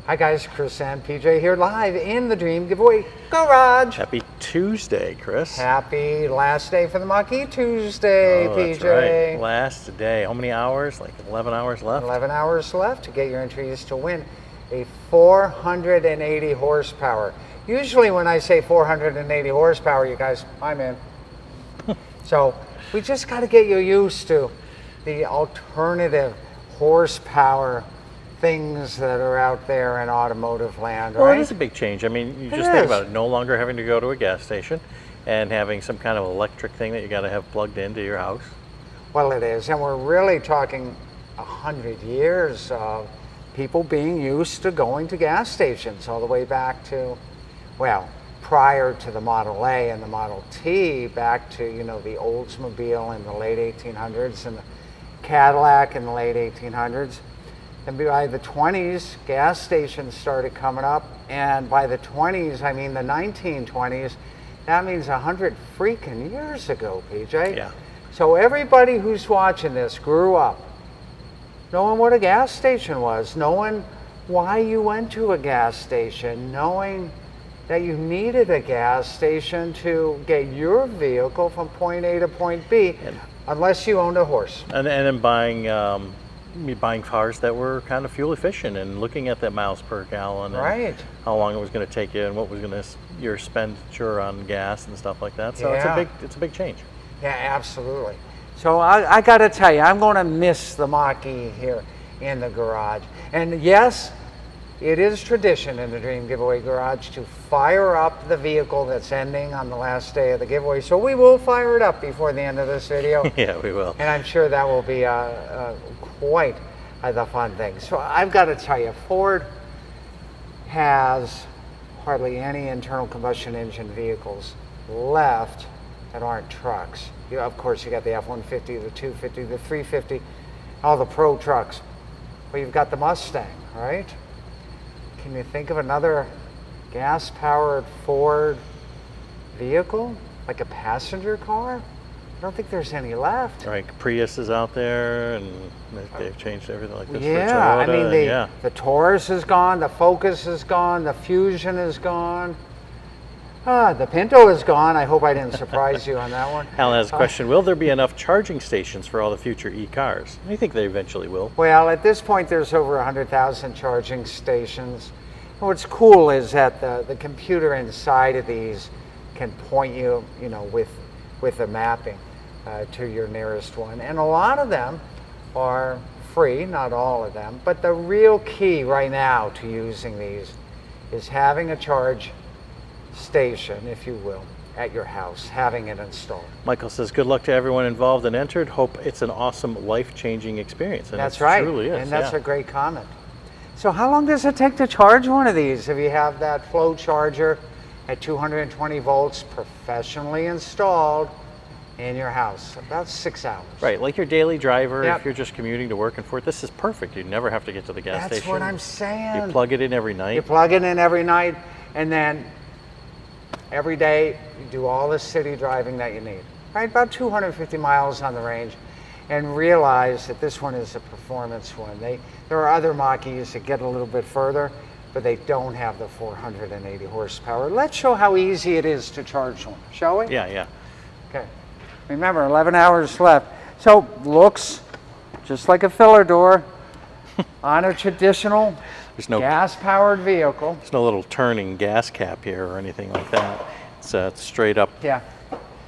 Hi guys, Chris and PJ here live in the Dream Giveaway Garage. Happy Tuesday, Chris. Happy last day for the MachE Tuesday, PJ. That's right. Last day. How many hours? Like 11 hours left? 11 hours left to get your entries to win a 480 horsepower. Usually when I say 480 horsepower, you guys, I'm in. So we just got to get you used to the alternative horsepower things that are out there in automotive land, right? Well, it is a big change. I mean, you just think about it. No longer having to go to a gas station and having some kind of electric thing that you got to have plugged into your house. Well, it is. And we're really talking 100 years of people being used to going to gas stations all the way back to, well, prior to the Model A and the Model T, back to, you know, the Oldsmobile in the late 1800s and the Cadillac in the late 1800s. And by the 20s, gas stations started coming up. And by the 20s, I mean the 1920s, that means 100 freaking years ago, PJ. Yeah. So everybody who's watching this grew up knowing what a gas station was, knowing why you went to a gas station, knowing that you needed a gas station to get your vehicle from point A to point B, unless you owned a horse. And then buying cars that were kind of fuel efficient and looking at that miles per gallon, right? And how long it was going to take you and what was going to your expenditure on gas and stuff like that. So Yeah. it's a big change. Yeah, absolutely. So I got to tell you, I'm going to miss the MachE here in the garage. And yes, it is tradition in the Dream Giveaway Garage to fire up the vehicle that's ending on the last day of the giveaway. So we will fire it up before the end of this video. Yeah, we will. And I'm sure that will be quite the fun thing. So I've got to tell you, Ford has hardly any internal combustion engine vehicles left that aren't trucks. Of course, you got the F-150, the 250, the 350, all the pro trucks. But you've got the Mustang, right? Can you think of another gas-powered Ford vehicle, like a passenger car? I don't think there's any left. Right, Prius is out there, and they've changed everything like this. Yeah, for Toyota, I mean, the Taurus is gone, the Focus is gone, the Fusion is gone. The Pinto is gone. I hope I didn't surprise you on that one. Alan has a question. Will there be enough charging stations for all the future e-cars? I think they eventually will. Well, at this point, there's over 100,000 charging stations. And what's cool is that the computer inside of these can point you, you know, with the mapping to your nearest one. And a lot of them are free, not all of them. But the real key right now to using these is having a charge station, if you will, at your house, having it installed. Michael says, good luck to everyone involved and entered. Hope it's an awesome, life-changing experience. And That's right. Truly is. And that's a great comment. So how long does it take to charge one of these if you have that flow charger at 220 volts professionally installed in your house? About 6 hours. Right, like your daily driver, Yep. if you're just commuting to work and forth, this is perfect. You never have to get to the gas That's station. what I'm saying. You plug it in every night. You plug it in every night, and then every day you do all the city driving that you need. Right, about 250 miles on the range, and realize that this one is a performance one. There are other MachEs that get a little bit further, but they don't have the 480 horsepower. Let's show how easy it is to charge one, shall we? Yeah. Okay. Remember, 11 hours left. So looks just like a filler door on a traditional gas-powered vehicle. There's no little turning gas cap here or anything like that. It's straight up. Yeah.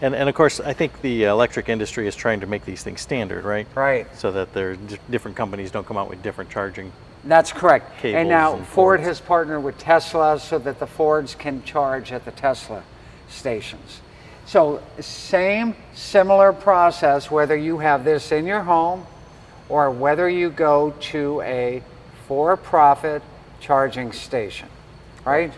And of course, I think the electric industry is trying to make these things standard, right? Right. So that different companies don't come out with different charging. That's correct. Cables and now and Ford cords. has partnered with Tesla so that the Fords can charge at the Tesla stations. So similar process, whether you have this in your home or whether you go to a for-profit charging station, right?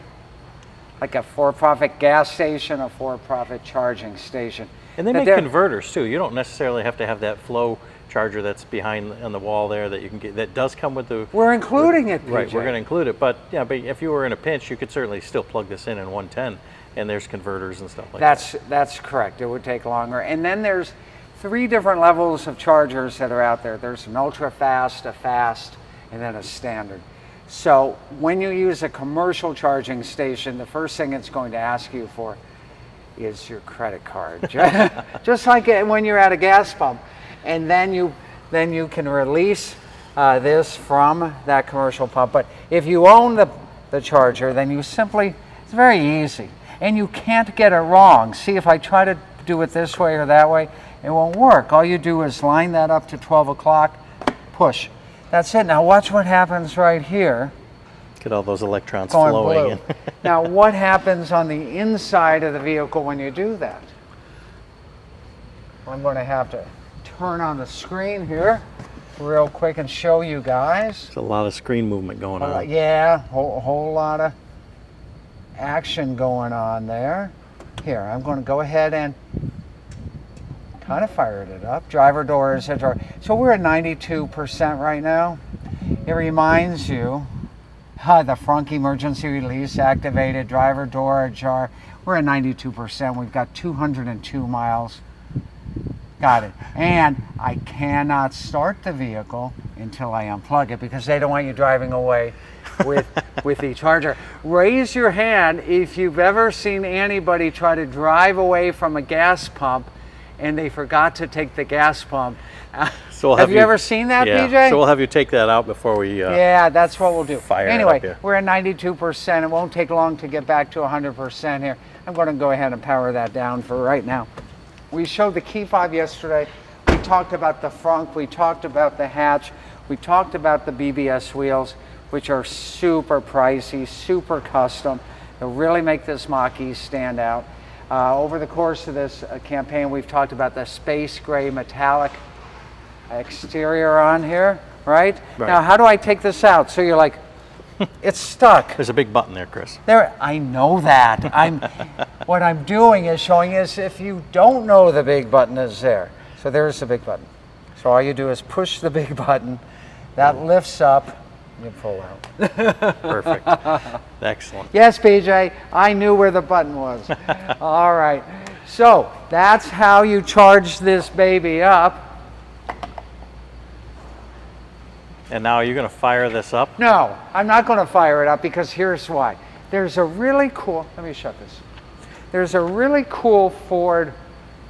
Like a for-profit gas station, a for-profit charging station. And they make converters too. You don't necessarily have to have that flow charger that's behind on the wall there that you can get. That does come with the. We're including it, PJ. Right, we're going to include it. But yeah, but if you were in a pinch, you could certainly still plug this in 110, and there's converters and stuff like that. That's correct. It would take longer. And then there's 3 different levels of chargers that are out there. There's an ultra fast, a fast, and then a standard. So when you use a commercial charging station, the first thing it's going to ask you for is your credit card. Just like when you're at a gas pump. And then you can release this from that commercial pump. But if you own the charger, then you simply, it's very easy. And you can't get it wrong. See, if I try to do it this way or that way, it won't work. All you do is line that up to 12 o'clock, push. That's it. Now watch what happens right here. Get all those electrons Going flowing in. blue. Now what happens on the inside of the vehicle when you do that? I'm going to have to turn on the screen here real quick and show you guys. There's a lot of screen movement going on. Yeah, whole lot of action going on there. Here, I'm going to go ahead and kind of fired it up. Driver door is ajar. So we're at 92% right now. It reminds you, the front emergency release activated, driver door ajar. We're at 92%. We've got 202 miles. Got it. And I cannot start the vehicle until I unplug it because they don't want you driving away with the charger. Raise your hand if you've ever seen anybody try to drive away from a gas pump and they forgot to take the gas pump. So have you ever seen that, yeah. PJ? So we'll have you take that out before we yeah, that's what we'll do. Fire anyway, it up here. We're at 92%. It won't take long to get back to 100% here. I'm going to go ahead and power that down for right now. We showed the key fob yesterday. We talked about the frunk. We talked about the hatch. We talked about the BBS wheels, which are super pricey, super custom. They'll really make this MachE stand out. Over the course of this campaign, we've talked about the space gray metallic exterior on here, right? Now, how do I take this out? So you're like, it's stuck. There's a big button there, Chris. There, I know that. What I'm doing is showing is if you don't know the big button is there. So there's the big button. So all you do is push the big button. That lifts up. You pull out. Perfect. Excellent. Yes, PJ, I knew where the button was. All right. So that's how you charge this baby up. And now are you going to fire this up? No, I'm not going to fire it up because here's why. There's a really cool, let me shut this. There's a really cool Ford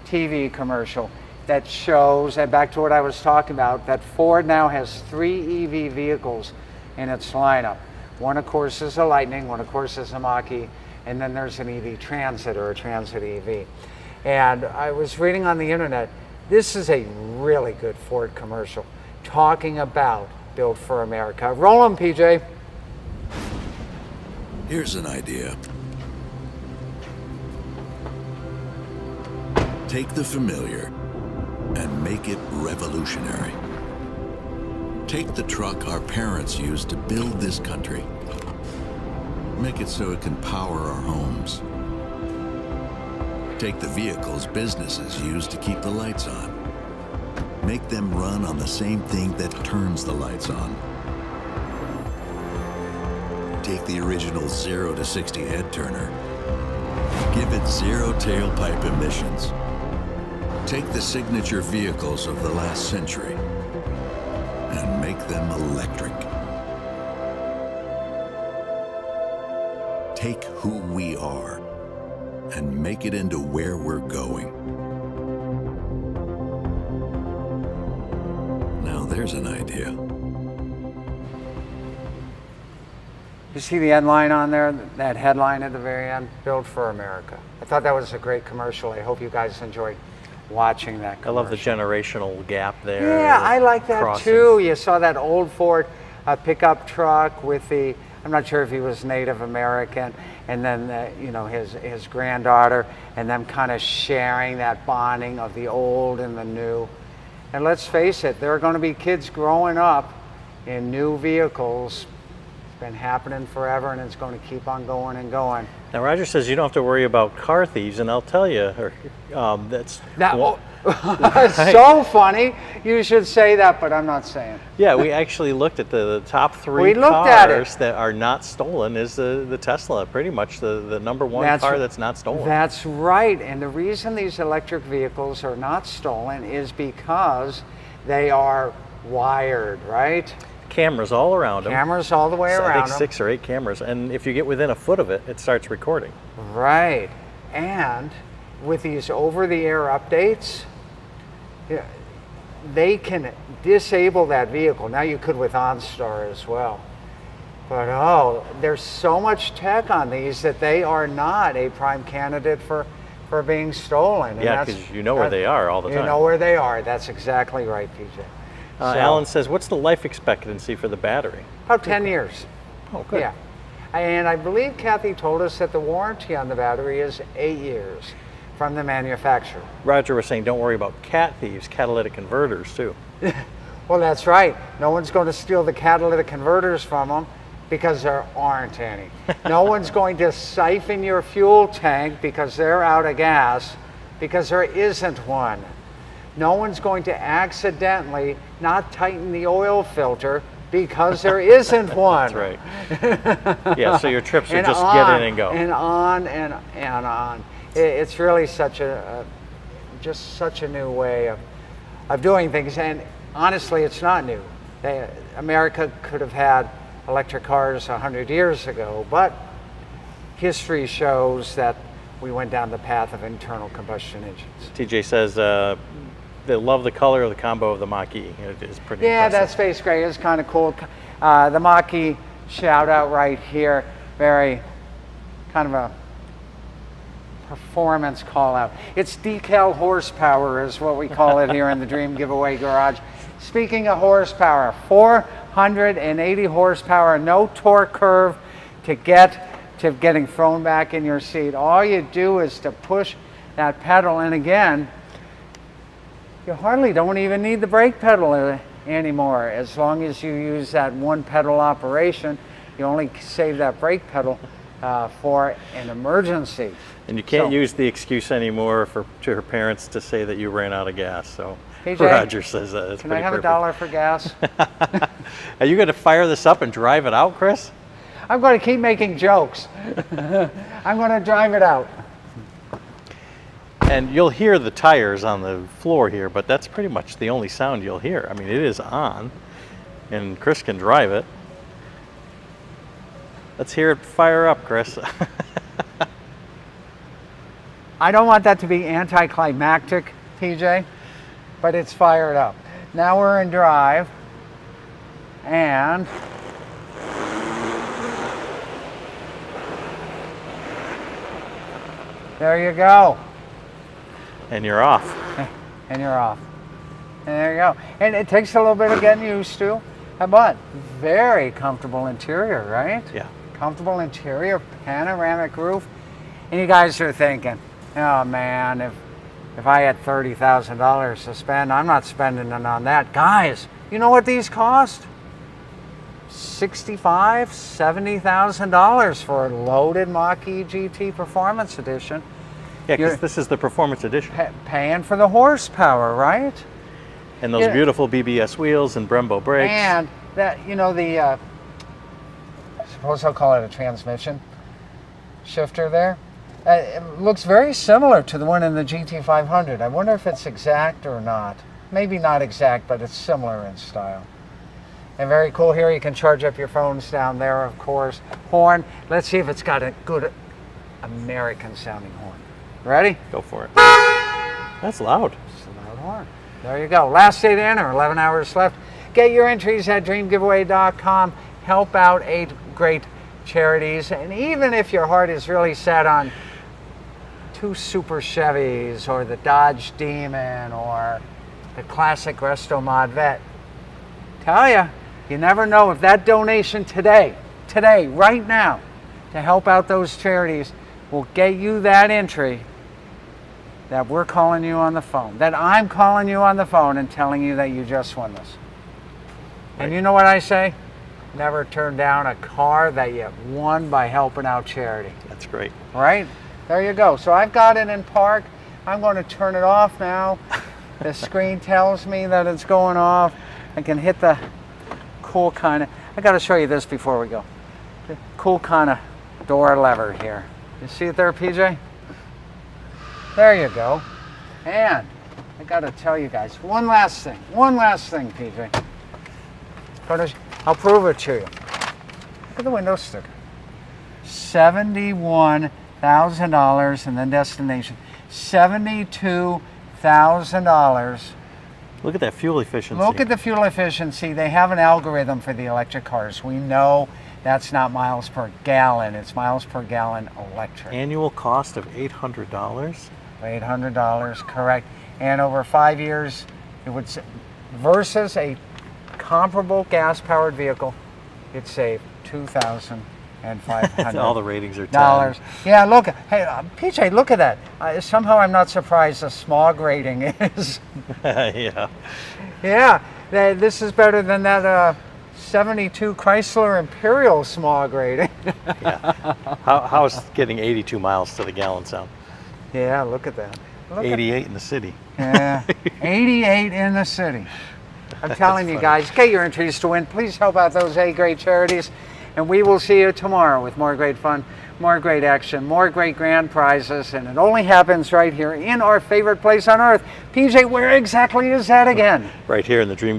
TV commercial that shows, and back to what I was talking about, that Ford now has 3 EV vehicles in its lineup. One, of course, is a Lightning, one, of course, is a MachE, and then there's an EV Transit or a Transit EV. And I was reading on the internet, this is a really good Ford commercial talking about Built for America. Roll 'em, PJ. Here's an idea. Take the familiar and make it revolutionary. Take the truck our parents used to build this country. Make it so it can power our homes. Take the vehicles businesses use to keep the lights on. Make them run on the same thing that turns the lights on. Take the original 0 to 60 head turner. Give it 0 tailpipe emissions. Take the signature vehicles of the last century and make them electric. Take who we are and make it into where we're going. Now there's an idea. You see the headline on there? That headline at the very end, Built for America. I thought that was a great commercial. I hope you guys enjoyed watching that commercial. I love the generational gap there. Yeah, I like that crossing. too. You saw that old Ford pickup truck with the, I'm not sure if he was Native American, and then you know, his granddaughter, and them kind of sharing that bonding of the old and the new. And let's face it, there are going to be kids growing up in new vehicles. It's been happening forever, and it's going to keep on going and going. Now Roger says you don't have to worry about car thieves, and I'll tell you, that's so funny. You should say that, but I'm not saying. Yeah, we actually looked at the top 3 We looked at it. cars that are not stolen. Is the Tesla pretty much the number one car that's not stolen? That's right. And the reason these electric vehicles are not stolen is because they are wired, right? cameras all around them. Cameras all the way I around think 6 or 8 cameras, and if you get within a foot of it, it starts recording. Right. And with these over-the-air updates, yeah, they can disable that vehicle. Now you could with OnStar as well. But oh, there's so much tech on these that they are not a prime candidate for being stolen. And Yeah, because you know where they are all the time. You know where they are. That's exactly right, PJ. Alan says, what's the life expectancy for the battery? About 10 years. Oh, good. Yeah. And I believe Kathy told us that the warranty on the battery is 8 years from the manufacturer. Roger was saying, don't worry about cat thieves, catalytic converters too. Well, that's right. No one's going to steal the catalytic converters from them because there aren't any. No one's going to siphon your fuel tank because they're out of gas because there isn't one. No one's going to accidentally not tighten the oil filter because there isn't one. That's right. Yeah, so your trips are just get in and go. And on and on. It's really such just such a new way of doing things. And honestly, it's not new. America could have had electric cars 100 years ago, but history shows that we went down the path of internal combustion engines. TJ says they love the color of the combo of the MachE. It is pretty Yeah, impressive. that space gray is kind of cool. The MachE shout out right here, very kind of a performance call out. It's decal horsepower is what we call it here in the Dream Giveaway Garage. Speaking of horsepower, 480 horsepower, no torque curve to get to getting thrown back in your seat. All you do is to push that pedal, and again, you hardly don't even need the brake pedal anymore. As long as you use that one pedal operation, you only save that brake pedal for an emergency. And you can't use the excuse anymore to her parents to say that you ran out of gas. So PJ, Roger says that. That's can I have perfect. $1 for gas? Are you going to fire this up and drive it out, Chris? I'm going to keep making jokes. I'm going to drive it out. And you'll hear the tires on the floor here, but that's pretty much the only sound you'll hear. I mean, it is on, and Chris can drive it. Let's hear it fire up, Chris. I don't want that to be anticlimactic, PJ, but it's fired up. Now we're in drive, and there you go. And you're off. And you're off. And there you go. And it takes a little bit of getting used to, but very comfortable interior, right? Yeah. Comfortable interior, panoramic roof. And you guys are thinking, oh man, if I had $30,000 to spend, I'm not spending it on that. Guys, you know what these cost? $65,000, $70,000 for a loaded MachE GT Performance Edition. Yeah, because this is the Performance Edition. Paying for the horsepower, right? And those beautiful BBS wheels and Brembo brakes. And that, you know, the, suppose I'll call it a transmission shifter there. It looks very similar to the one in the GT500. I wonder if it's exact or not. Maybe not exact, but it's similar in style. And very cool here, you can charge up your phones down there, of course. Horn, let's see if it's got a good American sounding horn. Ready? Go for it. That's loud. It's a loud horn. There you go. Last day to enter, 11 hours left. Get your entries at dreamgiveaway.com. Help out 8 great charities. And even if your heart is really set on 2 Super Chevys or the Dodge Demon or the classic Resto Mod Vet, tell ya, you never know if that donation today, right now, to help out those charities will get you that entry that we're calling you on the phone, that I'm calling you on the phone and telling you that you just won this. Right. And you know what I say? Never turn down a car that you won by helping out charity. That's great. Right? There you go. So I've got it in park. I'm going to turn it off now. The screen tells me that it's going off. I can hit the cool kind of, I got to show you this before we go. The cool kind of door lever here. You see it there, PJ? There you go. And I got to tell you guys one last thing, PJ. I'll prove it to you. Look at the window sticker. $71,000 and then destination. $72,000. Look at that fuel efficiency. Look at the fuel efficiency. They have an algorithm for the electric cars. We know that's not miles per gallon. It's miles per gallon electric. Annual cost of $800. $800, correct. And over 5 years, it would versus a comparable gas-powered vehicle, it'd save $2,500. All the ratings are 10. dollars. Yeah, look. Hey, PJ, look at that. Somehow I'm not surprised the smog rating is. Yeah. Yeah, this is better than that 72 Chrysler Imperial smog rating. Yeah. How's getting 82 miles to the gallon sound? Yeah, look at that. Look 88 in the city. Yeah, 88 in the city. I'm telling you funny. guys, get your entries to win. Please help out those A-grade charities. And we will see you tomorrow with more great fun, more great action, more great grand prizes. And it only happens right here in our favorite place on earth. PJ, where exactly is that again? Right here in the Dream